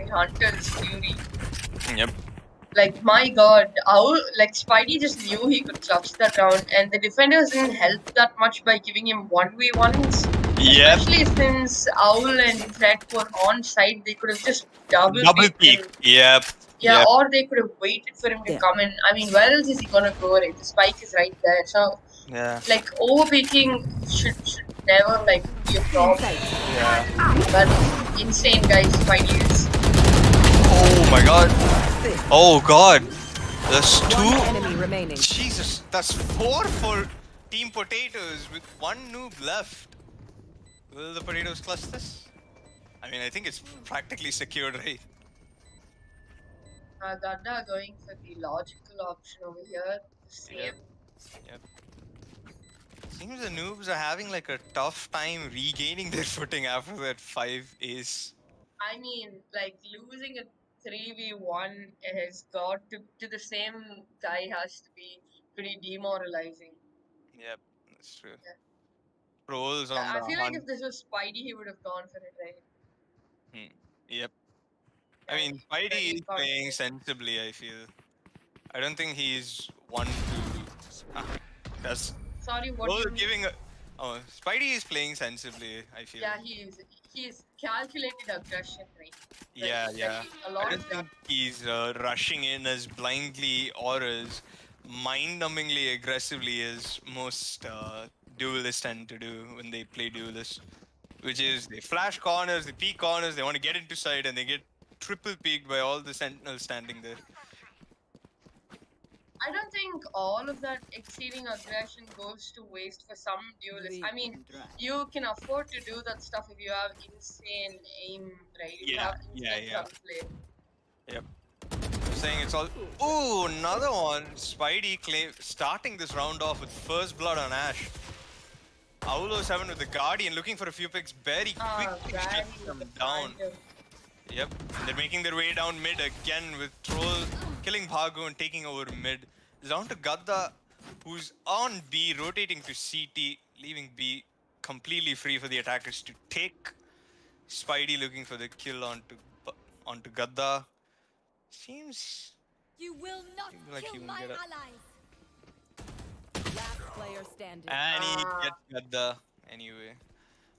in Hunter's Fury. Yep. Like, my god, like Spidey just knew he could clutch that round, and the defenders didn't help that much by giving him 1v1s. Yep. Especially since Owl and Threat were on site, they could have just double peeked peak. him. Yep. Yeah, Yep. or they could have waited for him to come in. I mean, where else is he gonna go, right? The spike is right there. So, Yeah. like, overpeaking should never, like, be a problem. Yeah. But insane, guys, Spidey is. Oh my god. Oh god. There's One two. enemy remaining. Jesus, that's 4 for Team Potatoes with 1 noob left. Will the Potatoes clutch this? I mean, I think it's practically secured, right? Gadda going for the logical option over here. The same. Yep. Yep. Seems the noobs are having like a tough time regaining their footing after that 5 ace. I mean, like, losing a 3v1 has got to the same guy has to be pretty demoralizing. Yep, that's true. Yeah. Trolls on I the feel like hunt. if this was Spidey, he would have gone for it, right? Yep. I Yeah, mean, but Spidey he is can't playing play. sensibly, I feel. I don't think he's one to... That's... Sorry, what Troll do you mean? giving a... Oh, Spidey is playing sensibly, I feel. Yeah, he is calculated aggression, right? Yeah, yeah. A I lot don't of that. think he's rushing in as blindly or as mind-numbingly aggressively as most duelists tend to do when they play duelists. Which is, they flash corners, they peek corners, they want to get into sight, and they get triple peeked by all the sentinels standing there. I don't think all of that exceeding aggression goes to waste for some duelists. I mean, you can afford to do that stuff if you have insane aim, right? If you have insane gunplay. Yep. I'm saying it's all... Ooh, another one. Spidey starting this round off with first blood on Ash. Aulo 7 with the Guardian looking for a few picks. Very quickly shuts them down. Yep. They're making their way down mid again with Troll killing Bhago and taking over mid. It's down to Gadda, who's on B, rotating to CT, leaving B completely free for the attackers to take. Spidey looking for the kill onto Gadda. Seems You will not like kill he won't my get it. allies. Last player standing. And he gets Gadda anyway.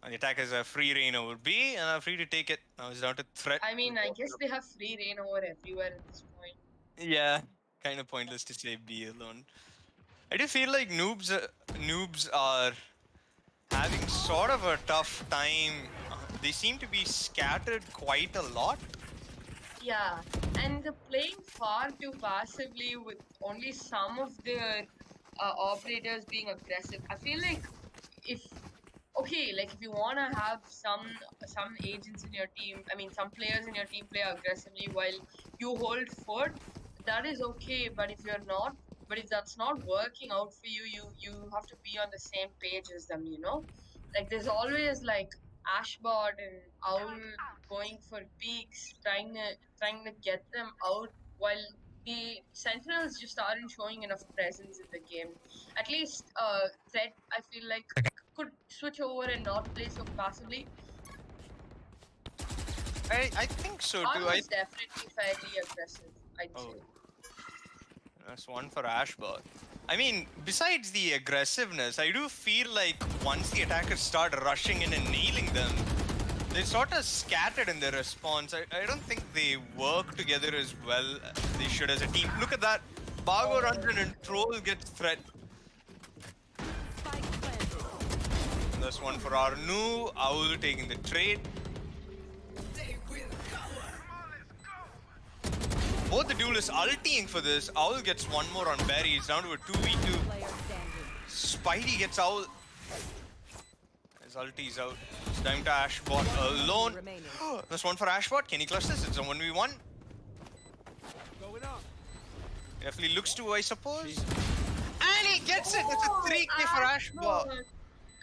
And the attackers are free reign over B and are free to take it. Now it's down to Threat. I mean, I guess they have free reign over everywhere at this point. Yeah, kind of pointless to say B alone. I do feel like noobs are having sort of a tough time. They seem to be scattered quite a lot. Yeah, and they're playing far too passively with only some of their operators being aggressive. I feel like if you wanna have some agents in your team, I mean some players in your team play aggressively while you hold fort, that is okay. But if that's not working out for you, you have to be on the same page as them. You know, like there's always like Ashbot and Owl going for peaks, trying to get them out while the Sentinels just aren't showing enough presence in the game. At least Threat, I feel like, could switch over and not play so passively. I think so too. Arm is definitely fairly aggressive, I'd say. That's one for Ashbot. I mean, besides the aggressiveness, I do feel like once the attackers start rushing in and nailing them, they're sort of scattered in their response. I don't think they work together as well as they should as a team. Look at that. Bargo runs in and Troll gets Threat. That's one for Arnu. Owl taking the trade. Both the duelists ulting for this. Owl gets one more on Barry. It's down to a 2v2. Spidey gets Owl. His ulti's out. It's time to Ashbot alone. That's one for Ashbot. Can he clutch this? It's a 1v1. Definitely looks to, I suppose. And he gets it! It's a 3k for Ashbot.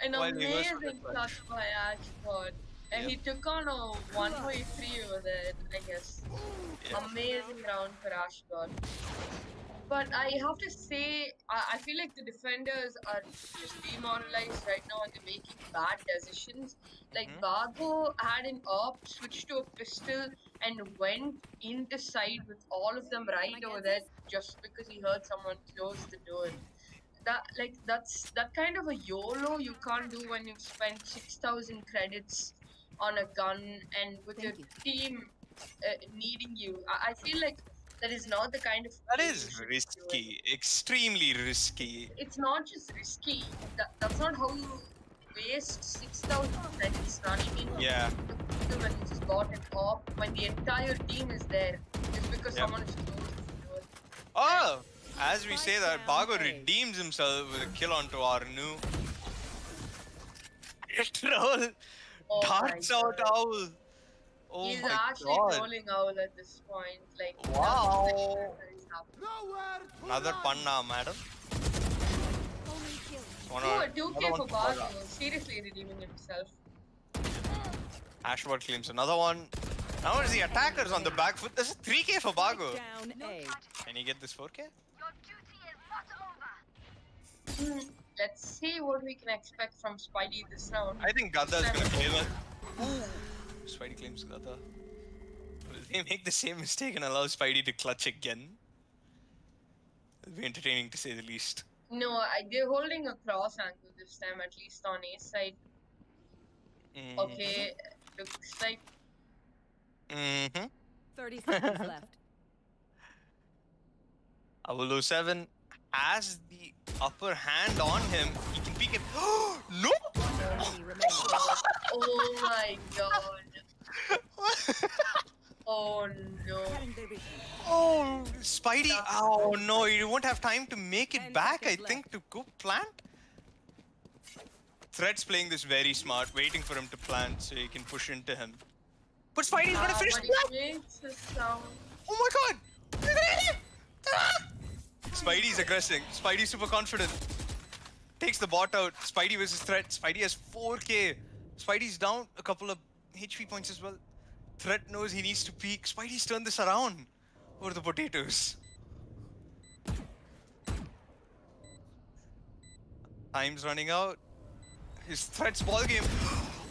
An amazing clutch by Ashbot. And he took on a 1v3 over there, I guess. Amazing round for Ashbot. But I have to say, I feel like the defenders are just demoralized right now and they're making bad decisions. Like Bargo had an op, switched to a pistol, and went in the side with all of them right get over there this? just because he heard someone close the door. That's that kind of a YOLO you can't do when you've spent 6,000 credits on a gun and with your Thank you. team needing you. I feel like that is not the kind of That play you is should be doing. risky, extremely risky. It's not just risky. That's not how you waste 6,000 credits running into Yeah. the system and just got an op when the entire team is there just because Yep. someone is close to the door. Oh, as we say that, down, Bago A. redeems himself with a kill onto our new troll. Oh Darts my out God. Owl. Oh He's my actually god. trolling Owl at this point. Like, Wow. that is happening. Another panna, madam. Only kill. Oh, a 2K another for one Bago. Seriously redeeming himself. Ashword claims another one. Now it's the attackers on the back foot. There's a 3K for Bago. Down A. Can he get this 4K? Let's see what we can expect from Spidey this round. I think Gada is gonna play that. Spidey claims Gada. Will they make the same mistake and allow Spidey to clutch again? It'll be entertaining to say the least. No, they're holding a cross angle this time, at least on A side. Mm-hmm. Okay, looks like 30 seconds left. Avolo 7 has the upper hand on him. He can peek it. No! Enemy remaining. oh my god. Oh no. Cutting their vision. Oh, Spidey. Oh no, you won't have time to make it 10 back, I seconds think, to go plant. Thread's playing this very smart, waiting for him to plant so he can push into him. But Spidey's gonna finish But the it plant! makes a sound. Oh my god! Spidey's aggressing. Spidey's super confident. Takes the bot out. Spidey versus Threat. Spidey has 4K. Spidey's down a couple of HP points as well. Threat knows he needs to peek. Spidey's turned this around over the potatoes. Time's running out. His Threat's ball game.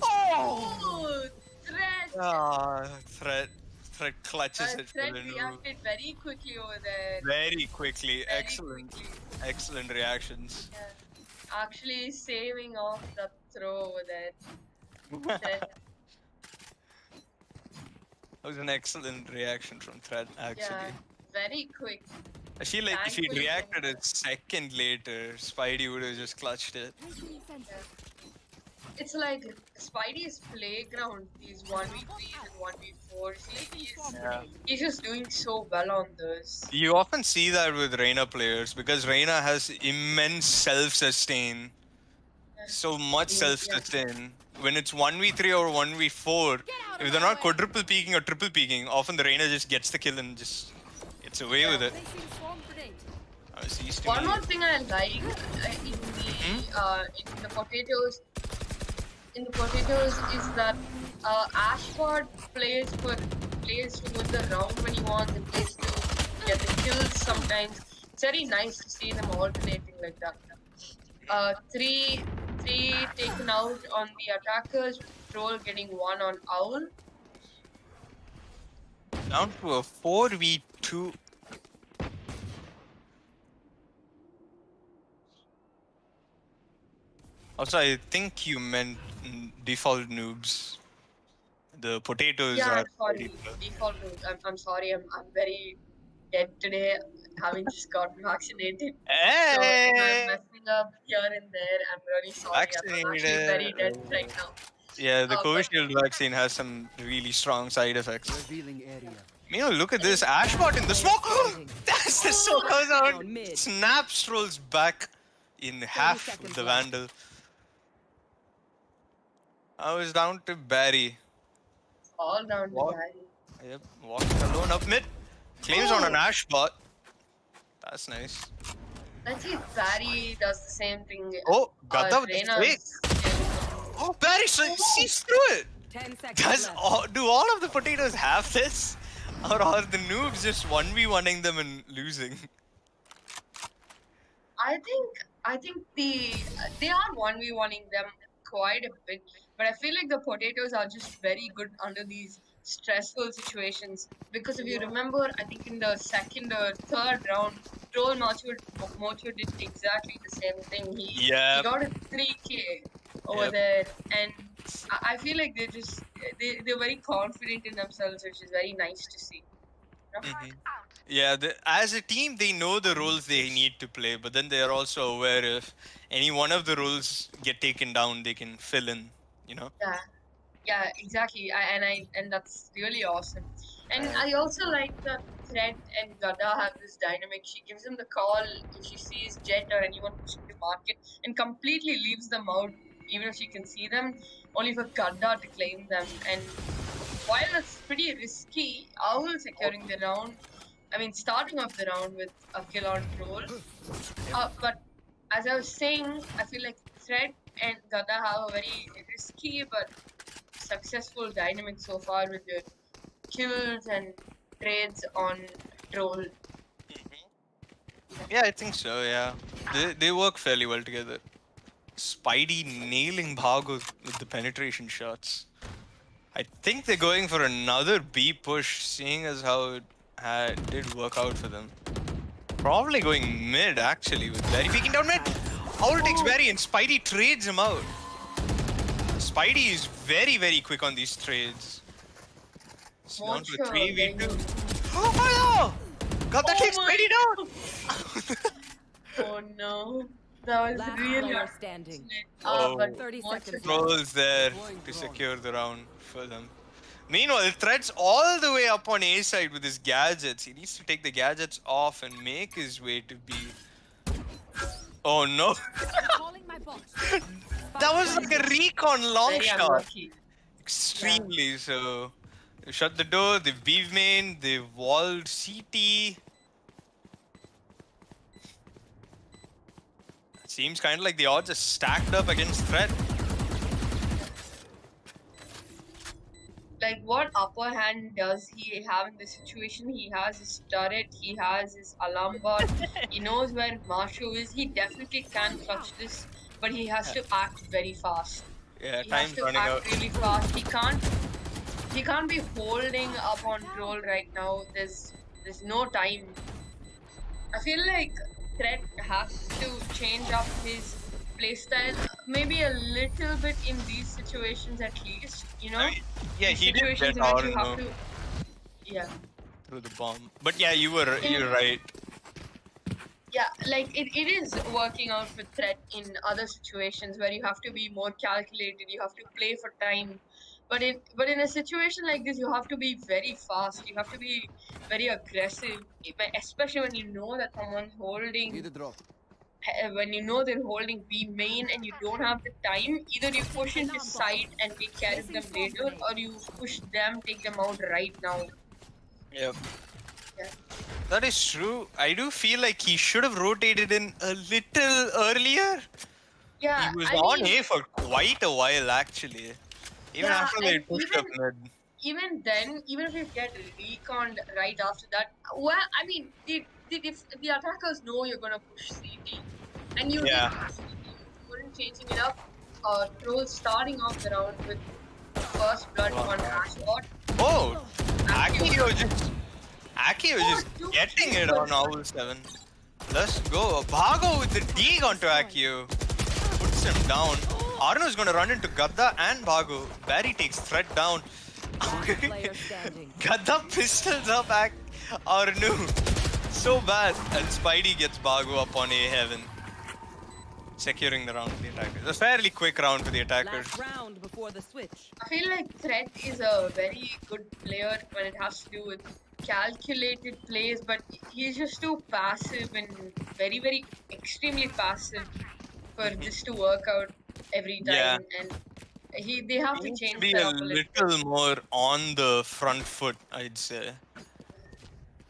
Oh! Oh, Threat! Ah, Threat clutches it for Threat the noob. reacted very quickly over there. Very quickly. Very Excellent. quickly. Excellent reactions. Yeah. Actually saving off the throw over there. Threat. That was an excellent reaction from Thread, actually. Yeah, very quick. I feel like if he'd Thankfully, reacted a second later, Spidey would have just clutched it. It's like Spidey's playground, these 1v3s and 1v4s. He's just doing so well on those. You often see that with Reina players because Reina has immense self-sustain. So much self-sustain. When it's 1v3 or 1v4, if they're not quadruple peeking or triple peeking, often the Reina just gets the kill and just gets away with it. Seems to One me- more thing I like in the potatoes is that Ashford plays to win the round when he wants and plays to get the kills sometimes. It's very nice to see them alternating like that. Three taken out on the attackers, Troll getting one on Owl. Down to a 4v2. Also, I think you meant default noobs. The potatoes Yeah, are. sorry, default move. I'm sorry, I'm very dead today, having just gotten vaccinated. So Hey! if I'm messing up here and there, I'm really sorry. I'm actually very dead right now. Yeah, the but- Covishield vaccine has some really strong side effects. Revealing area. Meanwhile, look at this. Ashbot in the smoke! That's the soak goes out. Down mid. Snaps rolls back in half with seconds the left. Vandal. I was down to Barry. All down to What? Barry. Yep, walking alone up mid. Claims on an Ashbot. That's nice. Let's see if Barry does the same thing. Oh, Gada with the Reina's fake. skill. Oh, Barry sees through it. 10 seconds left. Do all of the potatoes have this? Or are the noobs just 1v1ing them and losing? I think they are 1v1ing them quite a bit, but I feel like the potatoes are just very good under these stressful situations. Because if you remember, I think in the second or third round, Troll Mocho did exactly the same thing. He Yep. got a 3K over Yep. there, and I feel like they're very confident in themselves, which is very nice to see. You know? Mhm. Yeah, as a team, they know the roles they need to play, but then they are also aware if any one of the roles get taken down, they can fill in. You know. Yeah. Yeah, exactly. And that's really awesome. And Right. I also like that Thread and Gada have this dynamic. She gives him the call if she sees Jet or anyone pushing the market, and completely leaves them out, even if she can see them, only for Gada to claim them. And while that's pretty risky, Owl securing the round. I mean, starting off the round with a kill on Troll. But as I was saying, I feel like Thread and Gada have a very risky but successful dynamic so far with their kills and trades on Troll. Yeah, I think so. Yeah, they work fairly well together. Spidey nailing Bhago with the penetration shots. I think they're going for another B push, seeing as how it did work out for them. Probably going mid, actually, with Barry peeking down mid. Owl takes Barry and Spidey trades him out. Spidey is very, very quick on these trades. It's down to a 3v2. Oh, no! Got that takes my Spidey down! Oh no. That was Last really player unfortunate. standing. Oh. But 30 Mocho- seconds. Trolls there to secure the round for them. Meanwhile, Thread's all the way up on A side with his gadgets. He needs to take the gadgets off and make his way to B. Oh no! Calling my bot. That was like a recon long very shot. unlucky. Extremely so. They shut the door, they've beef main, they've walled CT. Seems kind of like the odds are stacked up against Thread. Like, what upper hand does he have in this situation? He has his turret, he has his alarm bot, he knows where Marsho is. He definitely can clutch this, but he has to act very fast. Yeah, He has time's to running act out. really fast. He can't be holding up on Troll right now. There's no time. I feel like Threat has to change up his playstyle, maybe a little bit in these situations at least. You know, I mean, yeah, These he did situations get in which you have Arno to. Yeah. through the bomb. But yeah, you're right. Yeah, like it is working out with Threat in other situations where you have to be more calculated, you have to play for time. But in a situation like this, you have to be very fast. You have to be very aggressive, especially when you know that someone's holding. When you know they're holding B main and you don't have the time, either you push into side and take care of them later, or you push them, take them out right now. Yep. Yeah. That is true. I do feel like he should have rotated in a little earlier. Yeah, He was I on mean, A for quite a while, actually. Even yeah, after they and pushed up mid. even then, even if you get reconned right after that, well, I mean, the attackers know you're gonna push CT, and you did Yeah. push CT. You weren't changing it up. Troll starting off the round with first blood on Ashbot. Oh! Aki was just dude, getting he's it good. on Owl 7. Let's go. Bhago with the dig onto Akio. Puts him down. Arno's gonna run into Gadda and Bhago. Barry takes Threat down. Last player standing. Gadda pistols up Arnu. So bad. And Spidey gets Bhago up on A heaven. Securing the round for the attackers. A fairly quick round for the attackers. Last round before the switch. I feel like Threat is a very good player when it has to do with calculated plays, but he's just too passive and very, very extremely passive for this to work out every time. Yeah. And they have to Needs change to be that a up a little. little more on the front foot, I'd say.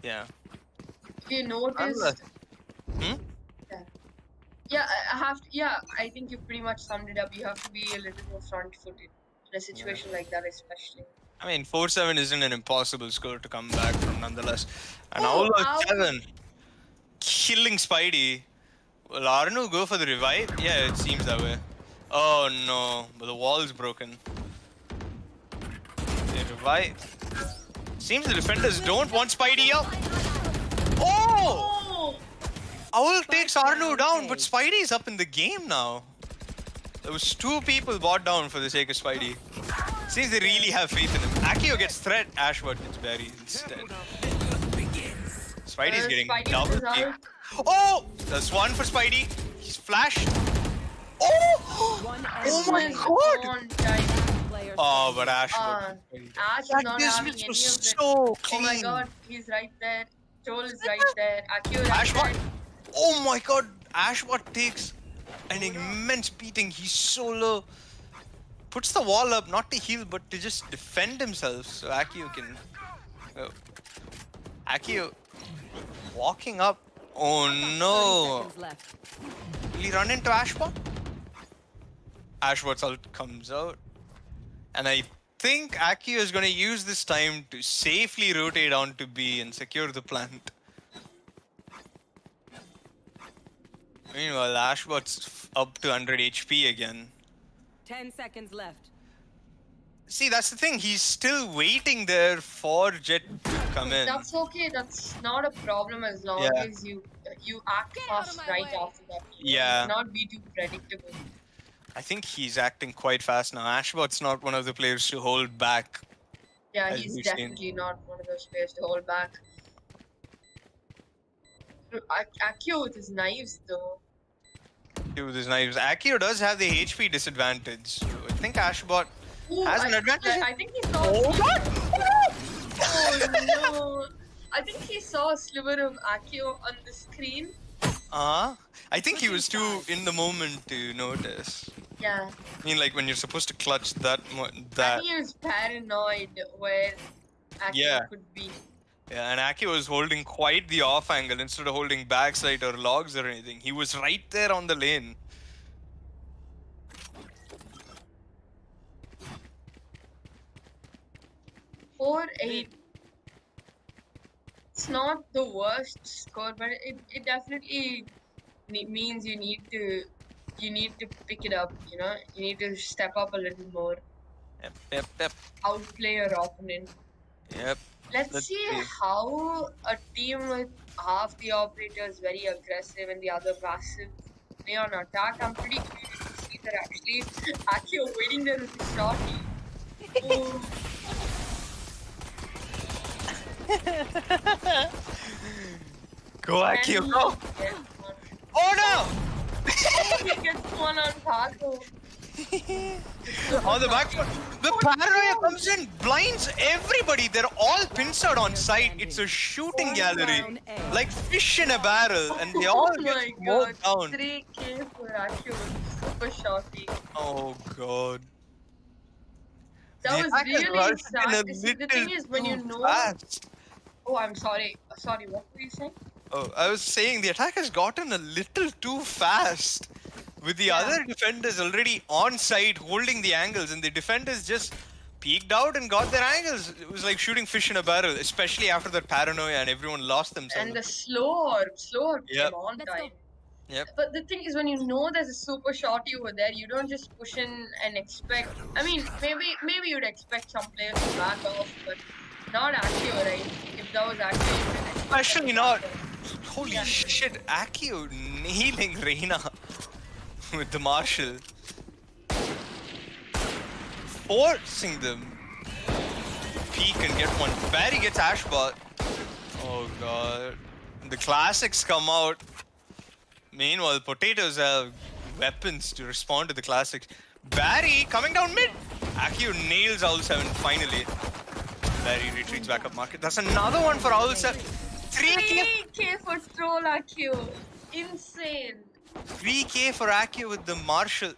Yeah. If you noticed, Unless- Hmm? yeah, I think you pretty much summed it up. You have to be a little more front-footed in a situation like that, especially. I mean, 4-7 isn't an impossible score to come back from nonetheless. And Oh, Owl Owl. 7 killing Spidey. Will Arnu go for the revive? Yeah, it seems that way. Oh no, but the wall's broken. They revive. Seems the defenders don't want Spidey up. Oh! Oh! Owl takes Arnu down, A. but Spidey's up in the game now. There was 2 people bought down for the sake of Spidey. Seems they really have faith in him. Akio gets threat, Ashwood gets buried instead. Spidey's getting Spidey double is out. kick. Oh! That's 1 for Spidey. He's flashed. Oh! One Oh my enemy god! On time. player Oh, standing. but Ashwood. Ash is That not having dismiss any was of it. so clean. Oh my god, he's right there. Joel is right there. Akio right Ashwood. there. Oh my god. Ashwood takes an immense beating. He's so low. Puts the wall up, not to heal, but to just defend himself. So Akio can. Oh. Akio walking up. Oh 30 no. seconds left. Will he run into Ashwood? Ashwood's ult comes out. And I think Akio is going to use this time to safely rotate onto B and secure the plant. Meanwhile, Ashwood's up to 100 HP again. 10 seconds left. See, that's the thing. He's still waiting there for Jet to come in. That's okay. That's not a problem as long Yeah. as you act Get out of fast my right way. after that. Yeah. Not be too predictable. I think he's acting quite fast now. Ashwood's not one of the players to hold back. Yeah, As he's we've seen. definitely not one of those players to hold back. Akio with his knives though. With his knives. Akio does have the HP disadvantage. So I think Ashwood Ooh, has an advantage. I think he saw. Oh god! Oh no! I think he saw a sliver of Akio on the screen. I think he was too in the moment to notice. Yeah. I mean, like when you're supposed to clutch that. I think he was paranoid where Akio Yeah. could be. Yeah, and Akio was holding quite the off angle instead of holding backside or logs or anything. He was right there on the lane. Four eight. It's not the worst score, but it definitely means you need to pick it up. You know, you need to step up a little more, Yep. outplay your opponent. Yep. Let's see how a team with half the operators very aggressive and the other passive play on attack. I'm pretty curious to see that actually Akio waiting there with the shotty. Oh. Go Akio, And go! he gets one. Oh no! He gets one on Taco. On the back foot. The paranoia comes in, blinds everybody. They're all pincered on site. It's a shooting gallery. Down A. Like fish in a barrel, and they all Oh get my mowed god, down. 3k for Akio with super shotty. Oh god. That The was attack has really rushed in sad. a See, the thing little is, when you too know. fast. Oh, I'm sorry. Sorry, what were you saying? Oh, I was saying the attack has gotten a little too fast. With the Yeah. other defenders already on site holding the angles, and the defenders just peeked out and got their angles. It was like shooting fish in a barrel, especially after that paranoia and everyone lost themselves. And the slower Yep. came on Let's go. time. Yep. But the thing is, when you know there's a super shorty over there, you don't just push in and expect. I mean, maybe you'd expect some players to back off, but not Akio, right? If that was Akio, you would expect Especially them to not. back off. Holy Yeah. shit, Akio nailing Reina with the Marshall. Forcing them. Peek and get one. Barry gets Ashbot. Oh god. The classics come out. Meanwhile, potatoes have weapons to respond to the classics. Barry coming down mid. Akio nails Owl 7 finally. Barry retreats back up market. That's another one for Owl 7. 3k 3k for troll Akio. Insane. 3k for Akio with the Marshall.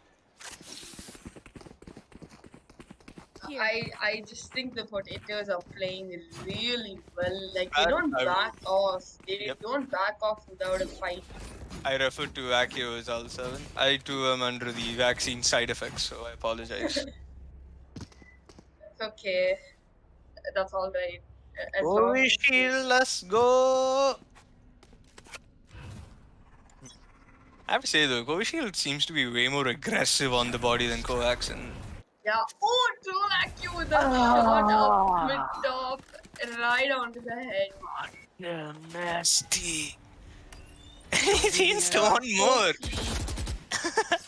Here. I just think the potatoes are playing really well. Like they I- don't I- back off. They Yep. don't back off without a fight. I refer to Akio as Owl 7. I too am under the vaccine side effects, so I apologize. It's okay. That's all right. As Oh, long as Shield, let's go! I have to say though, Covishield seems to be way more aggressive on the body than Kovacs, and Yeah. Oh, troll AQ with a shot up mid top, right onto the head. Yeah, nasty. He needs to Got want so more. clean.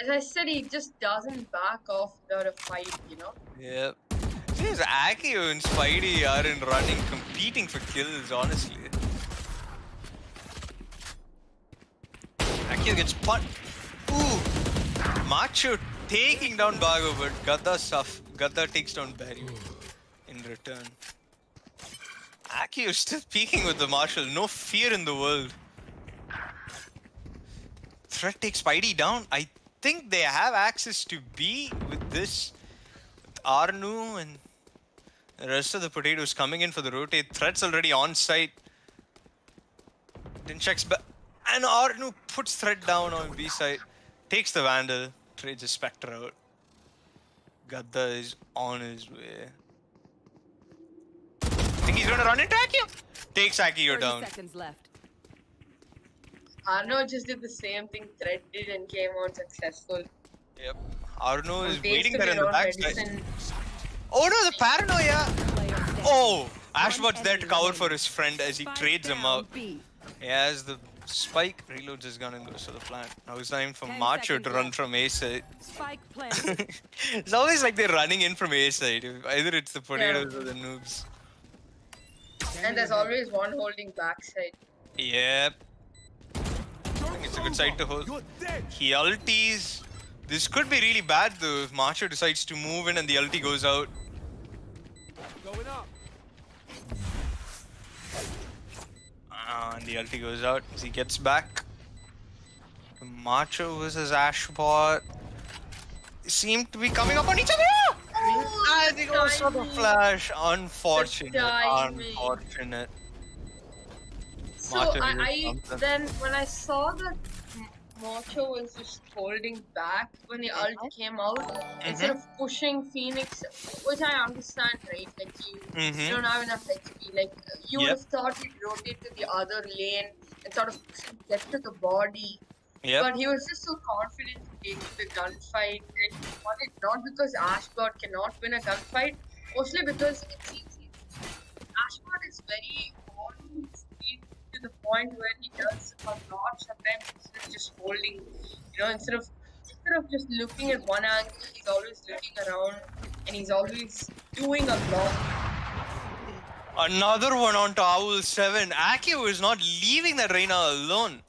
As I said, he just doesn't back off without a fight, you know? Yep. Seems Akio and Spidey are in running, competing for kills, honestly. Akio gets punt. Ooh! Macho taking down Bago, but Gadda takes down Barry in return. Akio still peeking with the Marshal, no fear in the world. Threat takes Spidey down. I think they have access to B with this. With Arnu and the rest of the potatoes coming in for the rotate. Threat's already on site. Then checks back. And Arnu puts Threat down on B side. Takes the Vandal. Trades a Spectre out. Gadda is on his way. Think he's gonna run into Akio? Takes Akio 30 down. seconds left. Arno just did the same thing Thread did and came out successful. Yep. Arno is Based waiting on there in your the own backside. medicine. Oh no, the paranoia! Player standing. Oh! Ashbot's One there to enemy cover remaining. for his friend as he Spike trades him down out. B. He has the spike, reloads his gun and goes to the plant. Now it's time for 10 Macho seconds to run left. from A side. Spike planted. It's always like they're running in from A side. Either it's the potatoes or the noobs. And there's always one holding backside. Yep. I think it's a good side to hold. He ulties. This could be really bad though if Macho decides to move in and the ulti goes out. Going up. And the ulti goes out as he gets back. Macho versus Ashbot seem to be coming up on each other. I think it was sort of flash. Unfortunate. timing. Unfortunate. So Macho I used something. then when I saw that Mocho was just holding back when the ult came out instead of pushing Phoenix, which I understand, right? Like you don't have enough XP. Like you would Yep. have thought he'd rotate to the other lane and sort of push and get to the body. Yep. But he was just so confident in taking the gunfight and he won it not because Ashbot cannot win a gunfight, mostly because it seems Ashbot is very on speed to the point where he does a lot sometimes instead of just holding, instead of just looking at one angle, he's always looking around and he's always doing a lot. Another one onto Owl 7. Akio is not leaving that Reina alone.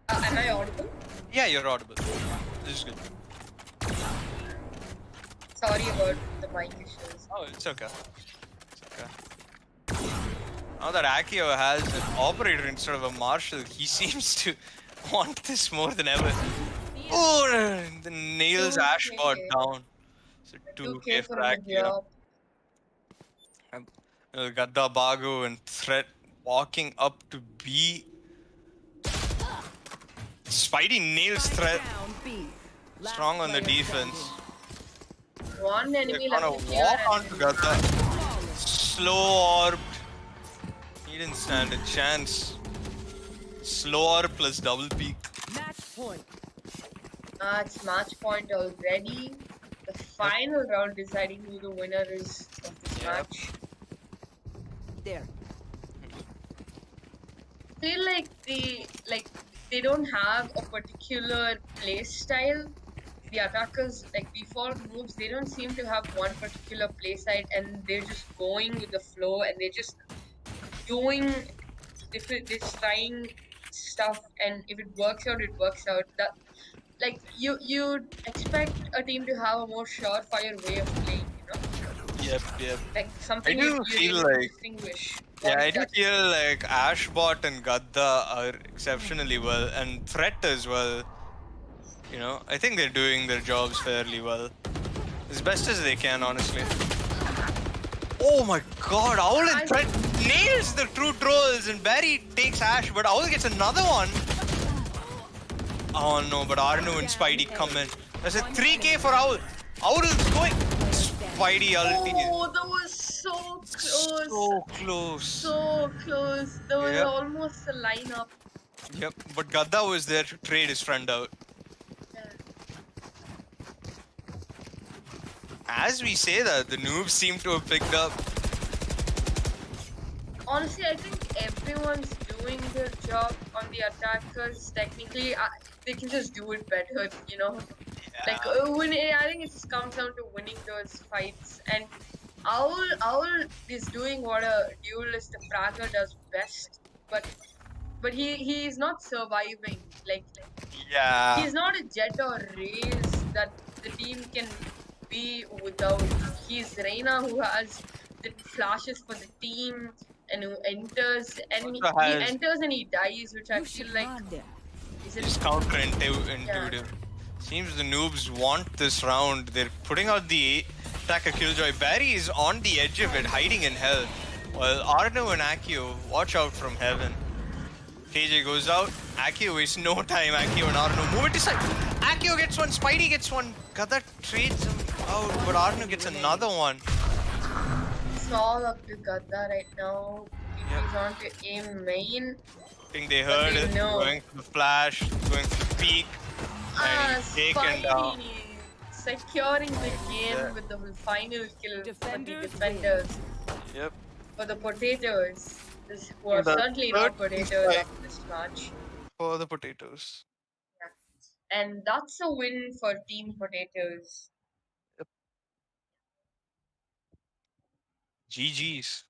Am I audible? Yeah, you're audible. This is good. Sorry about the mic issues. Oh, it's okay. It's okay. Now that Akio has an operator instead of a marshal, he seems to want this more than ever. Oh, the nails 2K. Ashbot down. So 2K for the Akio. job. Gadda, Bago, and Threat walking up to B. Spidey nails Spike Threat. down B. Last Strong on the player defense. One enemy They're gonna left here. walk on and- together. Slow orbed. He didn't stand a chance. Slow orb plus double peak. standing. Match point. It's match point already. The final round deciding who the winner is of this Yep. match. There. I feel like they don't have a particular play style. The attackers, like default moves, they don't seem to have one particular play style, and they're just going with the flow, and they're just doing different, they're trying stuff, and if it works out, it works out. That, like you'd expect a team to have a more surefire way of playing, Yep, yep. like something I do you'd feel able to like- distinguish. Yeah, What I do that- feel like Ashbot and Gadda are exceptionally well, and Threat as well. I think they're doing their jobs fairly well. As best as they can, honestly. Oh my god, Owl and Threat nails the true trolls, and Barry takes Ash, but Owl gets another one. Oh no, but Arnu and Spidey come in. There's a 3K for Owl. Owl is going. Spidey ulti. Oh, that was so close. So close. So close. There was Yep. almost a lineup. Yep, but Gadda was there to trade his friend out. Yeah. As we say that, the noobs seem to have picked up. Honestly, I think everyone's doing their job on the attackers. Technically, they can just do it better, you know. Like I think it just comes down to winning those fights. And Owl is doing what a duelist, a fragger does best, but he's not surviving. Yeah. He's not a jet or race that the team can be without. He's Reina who has the flashes for the team and who enters and Also he has enters and he dies, which I You feel should like run there. isn't. It's counterintuitive. Seems the noobs want this round. They're putting out the attacker killjoy. Barry is on the edge of it, hiding in hell. While Arno and Akio watch out from heaven. KJ goes out. Akio wastes no time. Akio and Arno move it aside. Akio gets one. Spidey gets one. Gada trades him out, but Arno gets another one. It's all up to Gadda right now. Yep. He's on to aim main. I think they heard they it. know. Going for the flash, going for the peak. And he's taken down. Spidey securing the game Yeah. with the final kill for the Defenders defenders. Yep. For the potatoes, who are The certainly third not potatoes strike. of this match. For the potatoes. And that's a win for Team Potatoes. GG's.